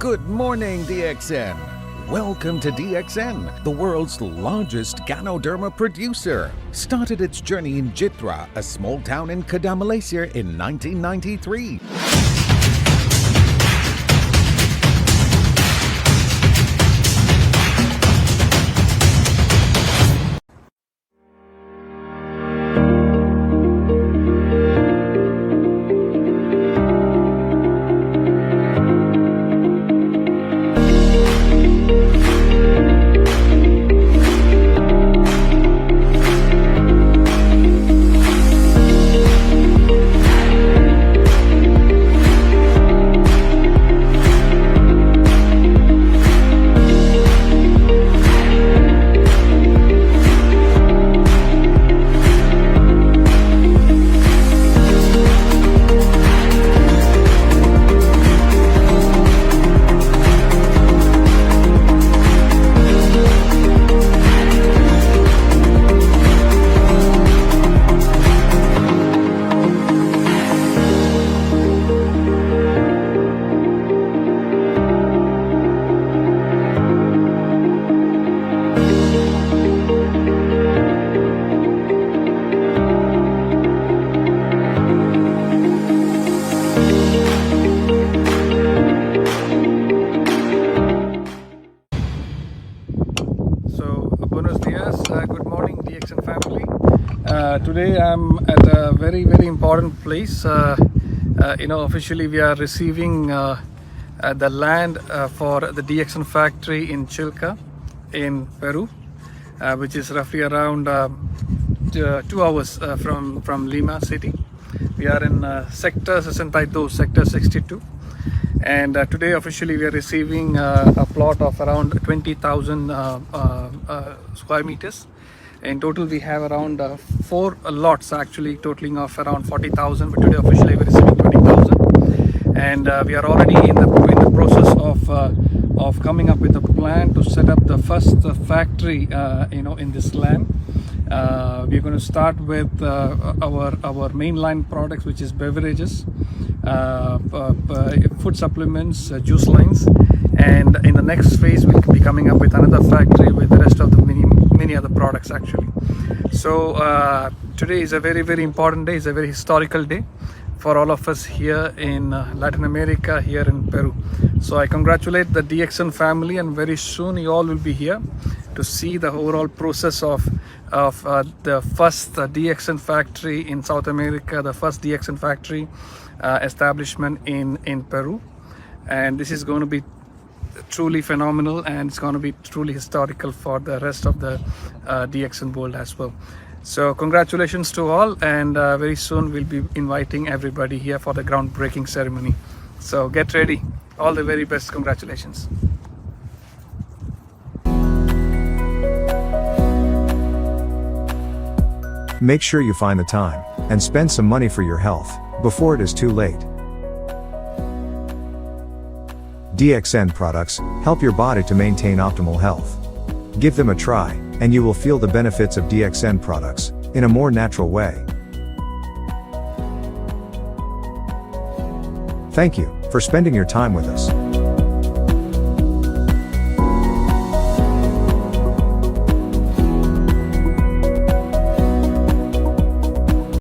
Good morning, DXN. Welcome to DXN, the world's largest Ganoderma producer. Started its journey in Jitra, a small town in Kedah, Malaysia in 1993. Buenos dias, good morning DXN family. Today I'm at a very important place. Officially we are receiving the land for the DXN factory in Chilca in Peru, which is roughly around 2 hours from Lima city. We are in sector 62, sector 62. And today officially we are receiving a plot of around 20,000 square meters. In total we have around 4 lots actually totaling of around 40,000, but today officially we are receiving 20,000. And we are already in the process of coming up with a plan to set up the first factory in this land. We're going to start with our mainline products, which is beverages, food supplements, juice lines, and in the next phase we'll be coming up with another factory with the rest of the many other products actually. So today is a very important day. It's a very historical day for all of us here in Latin America, here in Peru. So I congratulate the DXN family, and very soon you all will be here to see the overall process of the first DXN factory in South America, the first DXN factory establishment in Peru. And this is going to be truly phenomenal, and it's going to be truly historical for the rest of the DXN world as well. So congratulations to all, and very soon we'll be inviting everybody here for the groundbreaking ceremony. So get ready. All the very best. Congratulations. Make sure you find the time and spend some money for your health before it is too late. DXN products help your body to maintain optimal health. Give them a try, and you will feel the benefits of DXN products in a more natural way. Thank you for spending your time with us.